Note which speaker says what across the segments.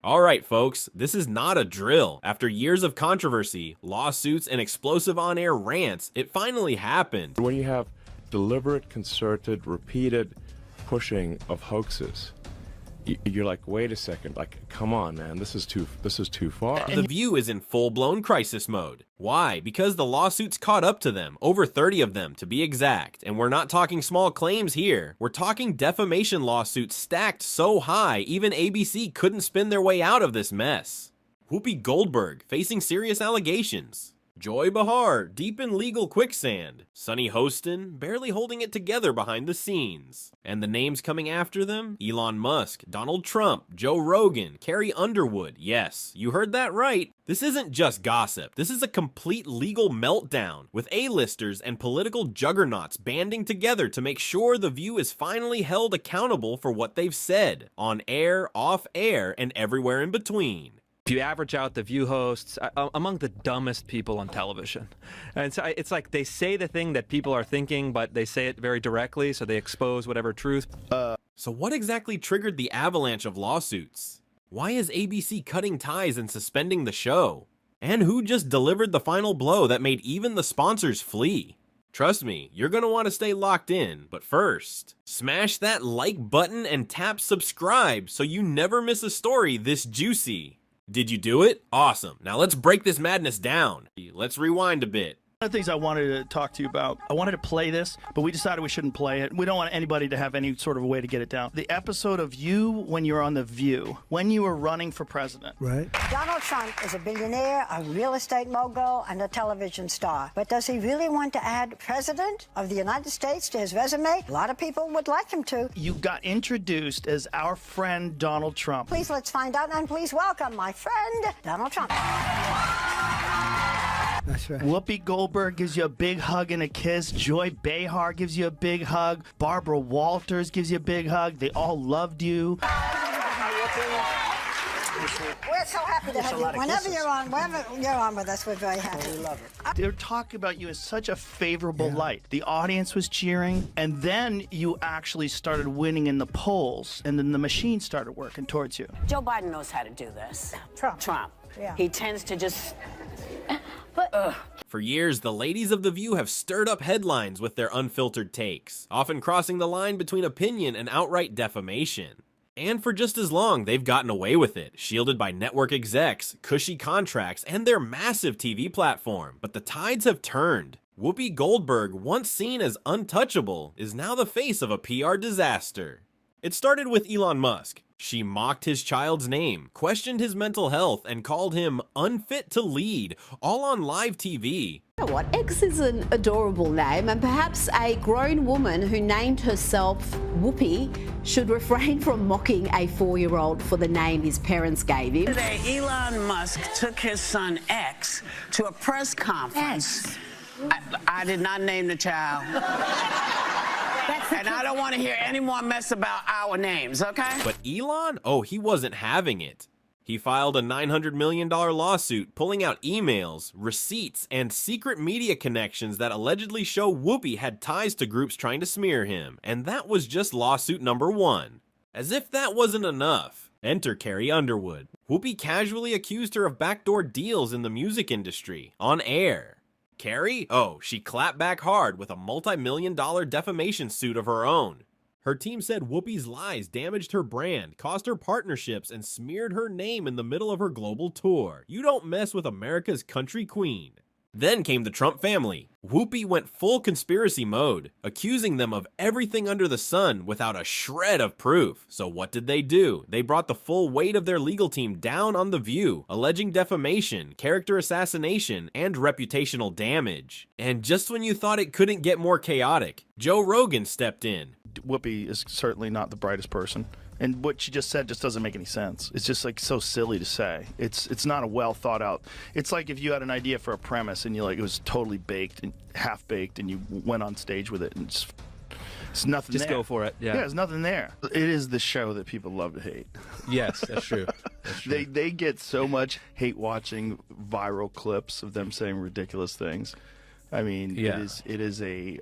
Speaker 1: Alright folks, this is not a drill. After years of controversy, lawsuits, and explosive on-air rants, it finally happened.
Speaker 2: When you have deliberate, concerted, repeated pushing of hoaxes, you're like, wait a second, like, come on, man, this is too far.
Speaker 1: The View is in full-blown crisis mode. Why? Because the lawsuits caught up to them, over 30 of them to be exact, and we're not talking small claims here. We're talking defamation lawsuits stacked so high, even ABC couldn't spin their way out of this mess. Whoopi Goldberg facing serious allegations. Joy Behar, deep in legal quicksand. Sonny Hostin, barely holding it together behind the scenes. And the names coming after them? Elon Musk, Donald Trump, Joe Rogan, Carrie Underwood. Yes, you heard that right. This isn't just gossip. This is a complete legal meltdown, with A-listers and political juggernauts banding together to make sure The View is finally held accountable for what they've said, on air, off air, and everywhere in between.
Speaker 3: If you average out the View hosts, among the dumbest people on television. And so it's like they say the thing that people are thinking, but they say it very directly, so they expose whatever truth.
Speaker 1: So what exactly triggered the avalanche of lawsuits? Why is ABC cutting ties and suspending the show? And who just delivered the final blow that made even the sponsors flee? Trust me, you're gonna want to stay locked in, but first, smash that like button and tap subscribe so you never miss a story this juicy. Did you do it? Awesome. Now let's break this madness down. Let's rewind a bit.
Speaker 4: One of the things I wanted to talk to you about, I wanted to play this, but we decided we shouldn't play it. We don't want anybody to have any sort of way to get it down. The episode of you when you're on The View, when you were running for president.
Speaker 5: Right.
Speaker 6: Donald Trump is a billionaire, a real estate mogul, and a television star. But does he really want to add president of the United States to his resume? A lot of people would like him to.
Speaker 4: You got introduced as our friend Donald Trump.
Speaker 6: Please let's find out, and please welcome my friend, Donald Trump.
Speaker 5: That's right.
Speaker 4: Whoopi Goldberg gives you a big hug and a kiss. Joy Behar gives you a big hug. Barbara Walters gives you a big hug. They all loved you.
Speaker 6: We're so happy to have you. Whenever you're on with us, we're very happy. We love it.
Speaker 4: They're talking about you in such a favorable light. The audience was cheering, and then you actually started winning in the polls, and then the machine started working towards you.
Speaker 7: Joe Biden knows how to do this. Trump.
Speaker 6: Yeah.
Speaker 7: He tends to just...
Speaker 1: For years, the ladies of The View have stirred up headlines with their unfiltered takes, often crossing the line between opinion and outright defamation. And for just as long, they've gotten away with it, shielded by network execs, cushy contracts, and their massive TV platform. But the tides have turned. Whoopi Goldberg, once seen as untouchable, is now the face of a PR disaster. It started with Elon Musk. She mocked his child's name, questioned his mental health, and called him unfit to lead, all on live TV.
Speaker 8: You know what? X is an adorable name, and perhaps a grown woman who named herself Whoopi should refrain from mocking a 4-year-old for the name his parents gave him.
Speaker 7: Today, Elon Musk took his son X to a press conference. I did not name the child. And I don't want to hear any more mess about our names, okay?
Speaker 1: But Elon? Oh, he wasn't having it. He filed a $900 million lawsuit, pulling out emails, receipts, and secret media connections that allegedly show Whoopi had ties to groups trying to smear him. And that was just lawsuit number 1. As if that wasn't enough, enter Carrie Underwood. Whoopi casually accused her of backdoor deals in the music industry, on air. Carrie? Oh, she clapped back hard with a multi-million-dollar defamation suit of her own. Her team said Whoopi's lies damaged her brand, cost her partnerships, and smeared her name in the middle of her global tour. You don't mess with America's country queen. Then came the Trump family. Whoopi went full conspiracy mode, accusing them of everything under the sun without a shred of proof. So what did they do? They brought the full weight of their legal team down on The View, alleging defamation, character assassination, and reputational damage. And just when you thought it couldn't get more chaotic, Joe Rogan stepped in.
Speaker 4: Whoopi is certainly not the brightest person. And what she just said just doesn't make any sense. It's just like so silly to say. It's not a well thought out. It's like if you had an idea for a premise and it was totally baked and half baked and you went on stage with it and it's nothing
Speaker 3: Just
Speaker 4: there.
Speaker 3: go for it. Yeah.
Speaker 4: Yeah, there's nothing there. It is the show that people love to hate.
Speaker 3: Yes, that's true. That's true.
Speaker 4: They get so much hate watching viral clips of them saying ridiculous things. I mean,
Speaker 3: Yeah.
Speaker 4: it is a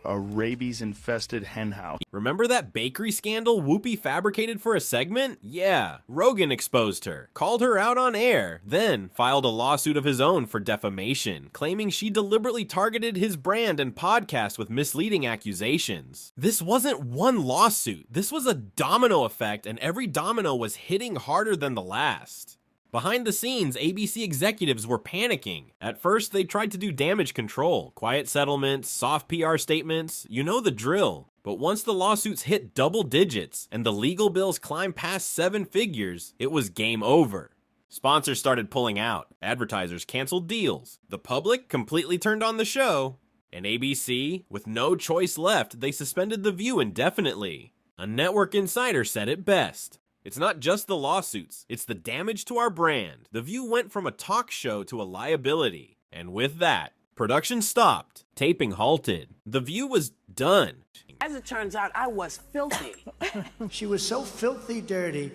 Speaker 4: rabies-infested henhouse.
Speaker 1: Remember that bakery scandal Whoopi fabricated for a segment? Yeah, Rogan exposed her, called her out on air, then filed a lawsuit of his own for defamation, claiming she deliberately targeted his brand and podcast with misleading accusations. This wasn't one lawsuit, this was a domino effect, and every domino was hitting harder than the last. Behind the scenes, ABC executives were panicking. At first, they tried to do damage control, quiet settlements, soft PR statements, you know the drill. But once the lawsuits hit double digits and the legal bills climbed past 7 figures, it was game over. Sponsors started pulling out, advertisers canceled deals, the public completely turned on the show, and ABC, with no choice left, they suspended The View indefinitely. A network insider said it best. It's not just the lawsuits, it's the damage to our brand. The View went from a talk show to a liability. And with that, production stopped, taping halted. The View was done.
Speaker 7: As it turns out, I was filthy.
Speaker 5: She was so filthy dirty,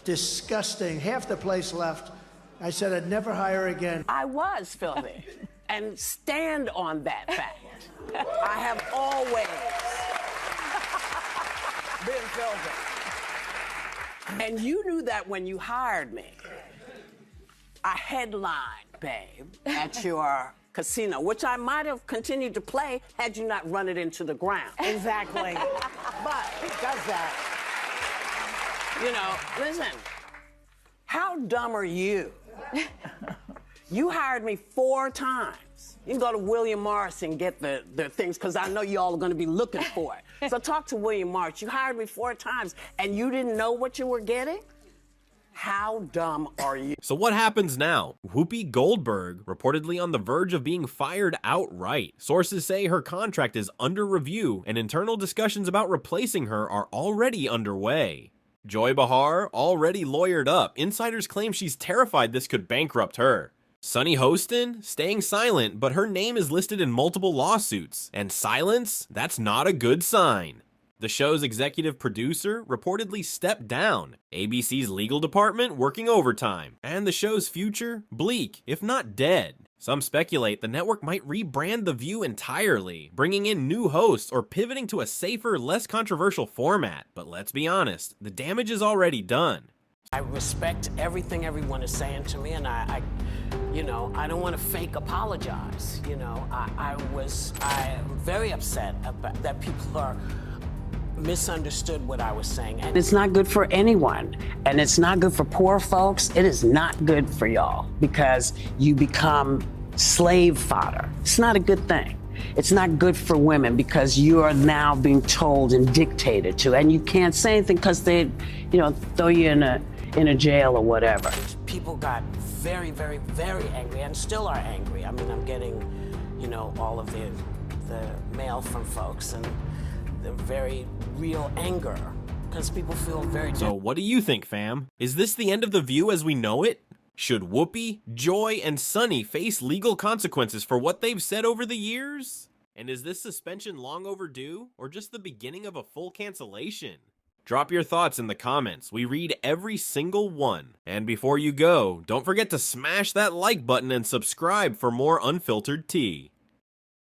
Speaker 5: disgusting, half the place left. I said I'd never hire her again.
Speaker 7: I was filthy. And stand on that fact. I have always been filthy. And you knew that when you hired me. I headlined, babe, at your casino, which I might have continued to play had you not run it into the ground.
Speaker 9: Exactly.
Speaker 7: But it does that. You know, listen, how dumb are you? You hired me 4 times. You can go to William Morris and get the things, because I know you all are going to be looking for it. So talk to William Morris. You hired me 4 times, and you didn't know what you were getting? How dumb are you?
Speaker 1: So what happens now? Whoopi Goldberg reportedly on the verge of being fired outright. Sources say her contract is under review, and internal discussions about replacing her are already underway. Joy Behar already lawyered up. Insiders claim she's terrified this could bankrupt her. Sunny Hostin staying silent, but her name is listed in multiple lawsuits. And silence? That's not a good sign. The show's executive producer reportedly stepped down. ABC's legal department working overtime. And the show's future? Bleak, if not dead. Some speculate the network might rebrand The View entirely, bringing in new hosts or pivoting to a safer, less controversial format. But let's be honest, the damage is already done.
Speaker 7: I respect everything everyone is saying to me, and I don't want to fake apologize. I'm very upset about that people are misunderstood what I was saying. And it's not good for anyone. And it's not good for poor folks. It is not good for y'all because you become slave fodder. It's not a good thing. It's not good for women because you are now being told and dictated to, and you can't say anything because they, throw you in a jail or whatever. People got very, very, very angry and still are angry. I mean, I'm getting, all of the mail from folks and the very real anger because people feel very.
Speaker 1: So what do you think, fam? Is this the end of The View as we know it? Should Whoopi, Joy, and Sunny face legal consequences for what they've said over the years? And is this suspension long overdue, or just the beginning of a full cancellation? Drop your thoughts in the comments. We read every single one. And before you go, don't forget to smash that like button and subscribe for more unfiltered tea.